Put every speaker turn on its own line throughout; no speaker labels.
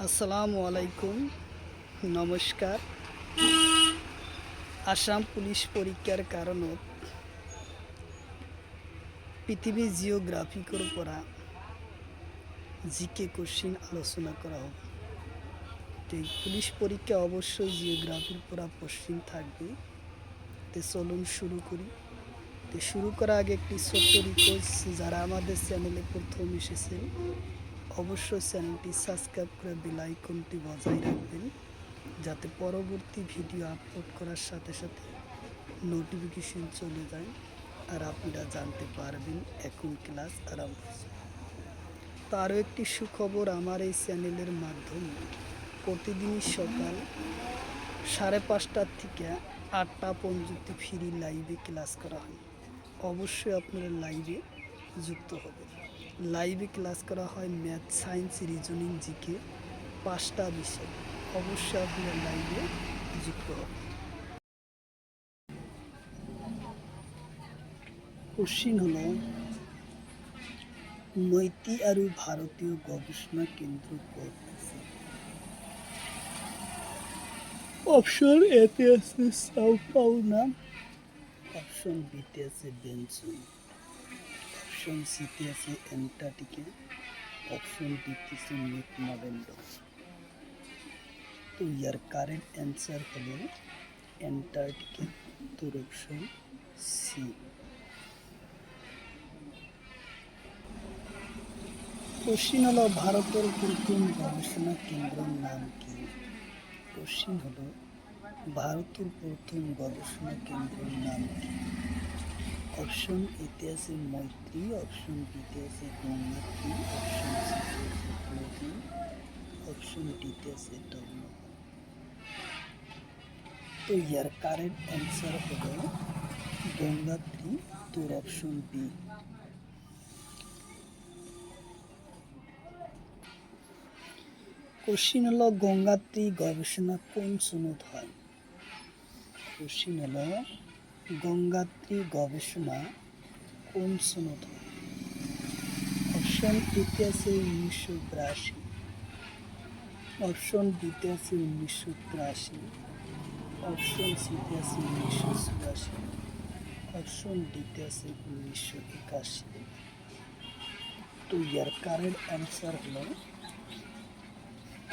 আসসালামু আলাইকুম, নমস্কার। আসাম পুলিশ পরীক্ষার কাৰণত পৃথিবী জিওগ্রাফিকৰ পৰা জিকে কোশ্চিন আলোচনা করা হবে। তো পুলিশ পরীক্ষা অবশ্যই জিওগ্রাফির পৰা কোশ্চিন থাকবে। তো চলুন শুরু করি। তো শুরু করার আগে একটি ছোট্ট রিকোয়েস্ট, যারা আমাদের চ্যানেলে প্রথম এসেছেন অবশ্যই চ্যানেলটি সাবস্ক্রাইব করে বেল আইকনটি বজায় রাখবেন, যাতে পরবর্তী ভিডিও আপলোড করার সাথে সাথে নোটিফিকেশন চলে যায় আর আপনারা জানতে পারবেন এখন ক্লাস আরম্ভ হচ্ছে। তো আরও একটি সুখবর, আমার এই চ্যানেলের মাধ্যমে প্রতিদিনই সকাল 5:30 থেকে 8টা পর্যন্ত ফ্রি লাইভে ক্লাস করা হয়। অবশ্যই আপনারা লাইভে যুক্ত হবেন। লাইভে ক্লাস করা হয় ম্যাথ, সায়েন্স, রিজনিং, জিকে 5টা বিষয়। অবশ্যই আপনারা লাইভে যুক্ত হবেন। কোশ্চিন হলো, নৈতি আৰু ভারতীয় গবেষণা কেন্দ্র ক'ত আছে? অপশন এতে আছে সাও পাওনা, অপশন বিতে আছে বেনচুন, অপশন সিতে আছে অ্যান্টার্কটিকা, অপশন ডিতে আছে ম্যাকমার্ডো। তো ইয়ার কারেক্ট অ্যান্সার হলো অ্যান্টার্কটিকা, উত্তর অপশন সি। কোশ্চিন হলো, ভারতের প্রথম গবেষণা কেন্দ্রের নাম কি? কোশ্চিন হলো, ভারতের প্রথম গবেষণা কেন্দ্রের নাম কি? অপশন এতে আছে মৈত্রী, অপশন বিতে আছে গঙ্গোত্রী, অপশন সিতে আছে প্লুটন, অপশন ডিতে আছে ধর্মহল। তো ইয়ার কারেক্ট অ্যান্সার হলো গঙ্গোত্রী, উত্তর অপশন বি। কোশ্চিন হলো, গঙ্গোত্রী গবেষণা কোন সনদ হয়? কোশ্চিন হলো, গঙ্গোত্রী গবেষণা কোন সনদ হয়? অপশন এতে আছে 1982, অপশন বিতে আছে 1983, অপশন সিতে আছে 1984, অপশন ডিতে আছে 1981। তো ইয়ার কারেক্ট অ্যান্সার হলো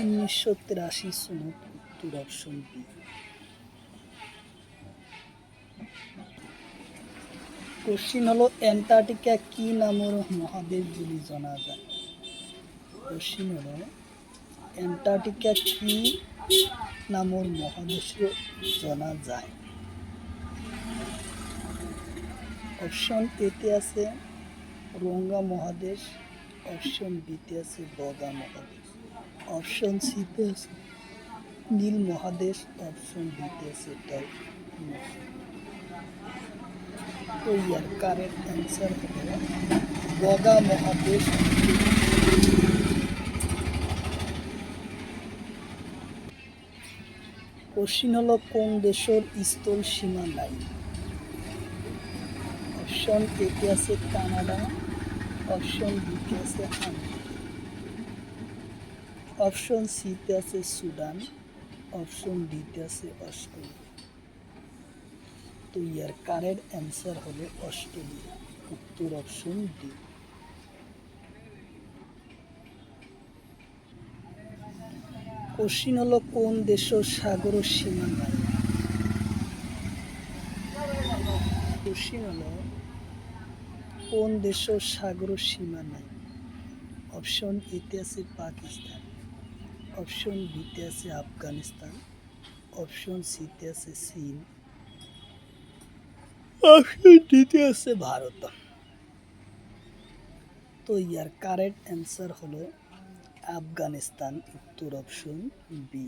1983 সনদ, উত্তর অপশন বি। কোশ্চিন হলো, অ্যান্টার্কটিকা কি নামের মহাদেশ বলে জানা যায়? কোশ্চিন হলো, অ্যান্টার্কটিকা কি নামের মহাদেশ জানা যায়? অপশন এতে আছে রোঙ্গা মহাদেশ, অপশন বিতে আছে বগা মহাদেশ, অপশন সিতে আছে নীল মহাদেশ, অপশন ডিতে আছে ডাল মহাদেশ। তো ইয়ার কারেক্ট অ্যান্সার হলো বগা মহাদেশ। কোশ্চিন হলো, কোন দেশের স্থল সীমা নাই? অপশন এতে আছে কানাডা, অপশন বিতে আছে আমেরিকা, অপশন সিতে আছে সুদান, অপশন ডিতে আছে অস্ট্রেলিয়া। তো ইয়ার কারেক্ট অ্যান্সার হলো অস্ট্রেলিয়া, উত্তর অপশন ডি। কোশ্চিন হলো, কোন দেশের সাগর সীমা নাই? কোশ্চিন হলো, কোন দেশের সাগর সীমা নাই? অপশন এতে আছে পাকিস্তান, অপশন বিতে আছে আফগানিস্তান, অপশন সিতে আছে চীন, অপশন ডিতে আছে ভারত। তো ইয়ার কারেক্ট অ্যান্সার হলো আফগানিস্তান, উত্তর অপশন বি।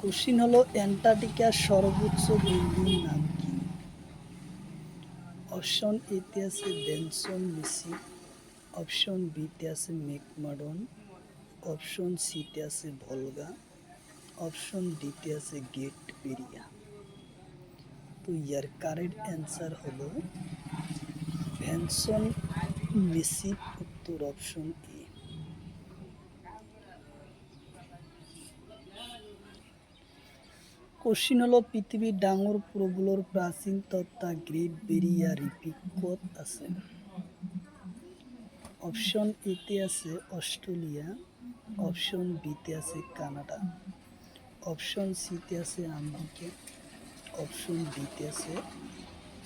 কোশ্চিন হলো, অ্যান্টার্কটিকার সর্বোচ্চ বিন্দুর নাম কি? অপশন এতে আছে বেনসন মিসি, অপশন বিতে আছে ম্যাকমার্ডো, অপশন সিতে আছে ভলগা, অপশন ডিতে আছে গ্রেট বেরিয়া। তো ইয়ার কারেক্ট অ্যান্সার হলো ম্যানসন মেসিভ, উত্তর অপশন এ। কোশ্চিন হলো পৃথিবীর ডাঙর পুরোগুলোর প্রাচীন তথ্য গ্রেট বেরিয়া রিফ ক'ত আছে? অপশন এতে আছে অস্ট্রেলিয়া, অপশন বিতে আছে কানাডা, অপশন সিতে আছে আমেরিকা, অপশন ডিতে আছে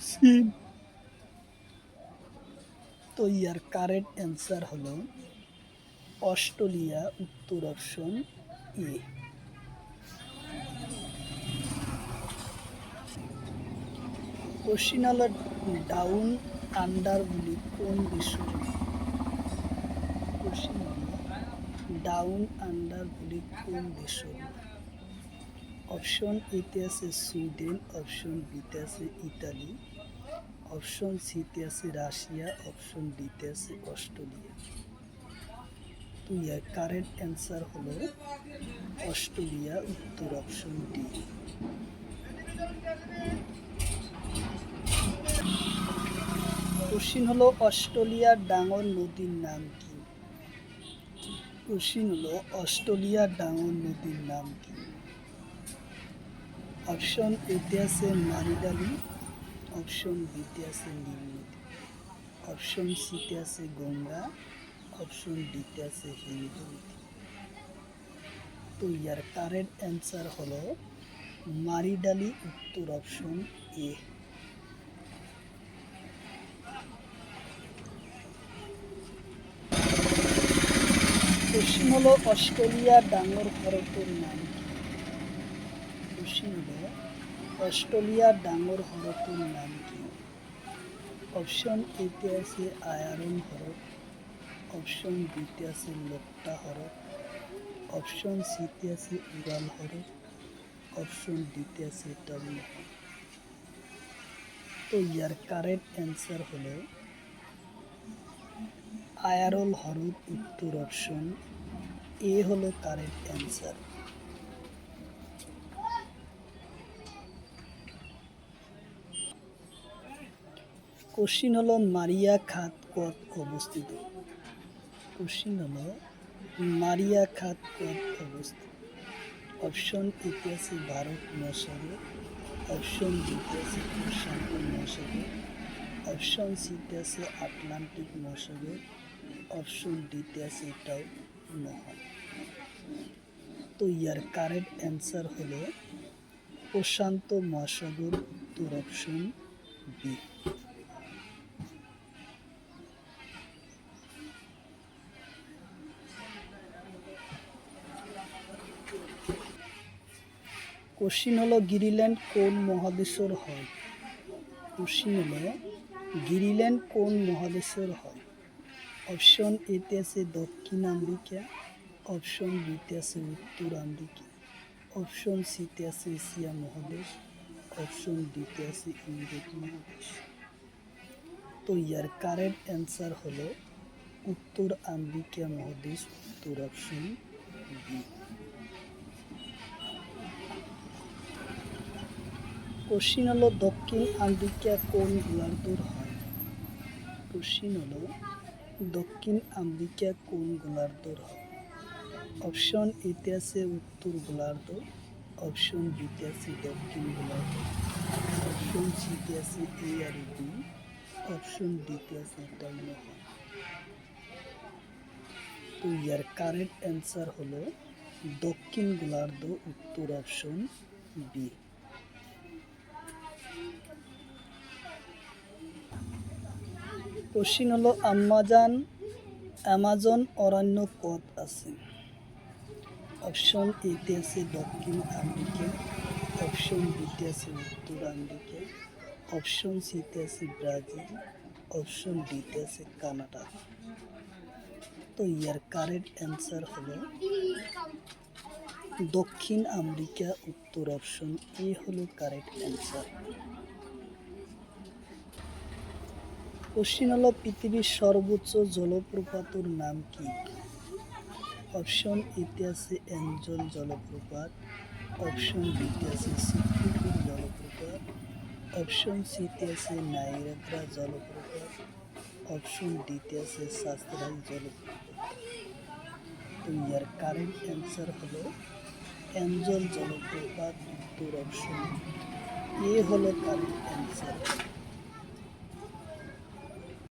চীন। তো ইয়ার কারেক্ট অ্যান্সার হলো অস্ট্রেলিয়া, উত্তর অপশন এ। কোশ্চিন হলো ডাউন আন্ডার বলি কোন দেশের? কোশ্চিন হলো ডাউন আন্ডার বলি কোন দেশের? অপশন এতে আছে সুইডেন, অপশন বিতে আছে ইতালি, অপশন সিতে আছে রাশিয়া, অপশন ডিতে আছে অস্ট্রেলিয়া। তো ইয়ার কারেক্ট অ্যান্সার হলো অস্ট্রেলিয়া, উত্তর অপশন ডি। কোশ্চিন হলো অস্ট্রেলিয়ার ডাঙর নদীর নাম কি? কোশ্চিন হলো অস্ট্রেলিয়ার ডাঙর নদীর নাম কি? অপশন এতে আছে মারিডালি, অপশন বিতে আছে নীল নদী, অপশন সিতে আছে গঙ্গা, অপশন ডিতে আছে হিন্দু নদী। তো ইয়ার কারেক্ট অ্যান্সার হলো মারিডালি, উত্তর অপশন এ। কোশ্চিন হলো অস্ট্রেলিয়ার ডাঙর হ্রদের নাম কি? কোশ্চিন হলো অস্ট্রেলিয়ার ডাঙর হ্রদের নাম কি? অপশন এতে আছে আয়রন হ্রদ, অপশন বিতে আছে লোকটা হ্রদ, অপশন সিতে আছে উড়াল হ্রদ, অপশন ডিতে আছে টার্ন হ্রদ। তো ইয়ার কারেক্ট অ্যান্সার হলো আয়ারল হ্রদ, উত্তর অপশন এ হলো কারেক্ট অ্যান্সার। কোশ্চিন হলো মারিয়া খাত কত অবস্থিত? কোশ্চিন হলো মারিয়া খাত কত অবস্থিত? অপশন এতে আছে ভারত মহাসাগর, অপশন বিতে আছে প্রশান্ত মহাসাগর, অপশন সিতে আছে আটলান্টিক মহাসাগর, অপশন ডিতে আছে টাউ মহা। তো ইয়ার কারেক্ট অ্যান্সার হলো প্রশান্ত মহাসাগর, উত্তর অপশন বি। কোশ্চিন হলো গ্রিনল্যান্ড কোন মহাদেশের হয়? কোশ্চিন হলো গ্রিনল্যান্ড কোন মহাদেশের হয়? অপশন এতে আছে দক্ষিণ আমেরিকা, অপশন বিতে আছে উত্তর আমেরিকা, অপশন সিতে আছে এশিয়া মহাদেশ, অপশন ডিতে আছে ইউরোপ মহাদেশ। তো ইয়ার কারেক্ট অ্যান্সার হলো উত্তর আমেরিকা মহাদেশ, উত্তর অপশন বি। কোশ্চিন হলো দক্ষিণ আমেরিকা কোন গোলার্ধের হয়? কোশ্চিন হলো দক্ষিণ আমেরিকা কোন গোলার্ধের হয়? অপশন এতে আছে উত্তর গোলার্ধ, অপশন বিতে আছে দক্ষিণ গোলার্ধ, অপশন সিতে আছে এ আর বি, অপশন ডিতে আছে টার্ন হয়। তো ইয়ার কারেক্ট অ্যান্সার হলো দক্ষিণ গোলার্ধ, উত্তর অপশন বি। কোশ্চিন হলো অ্যামাজন অরণ্য কত আছে? অপশন এতে আছে দক্ষিণ আমেরিকা, অপশন বিতে আছে উত্তর আমেরিকা, অপশন সিতে আছে ব্রাজিল, অপশন ডিতে আছে কানাডা। তো ইয়ার কারেক্ট অ্যান্সার হলো দক্ষিণ আমেরিকা, উত্তর অপশন এ হলো কারেক্ট অ্যান্সার। কোশ্চিন হলো পৃথিবীর সর্বোচ্চ জলপ্রপাতের নাম কি? অপশন এতে আছে অ্যাঞ্জল জলপ্রপাত, অপশন বিতে আছে সিদ্দিপুর জলপ্রপাত, অপশন সিতে আছে নায়াগ্রা জলপ্রপাত, অপশন ডিতে আছে সাঁতরাই জলপ্রপাত। তো ইয়ার কারেন্ট অ্যান্সার হলো অ্যাঞ্জল জলপ্রপাত, উত্তর অপশন এ হলো কারেন্ট অ্যান্সার।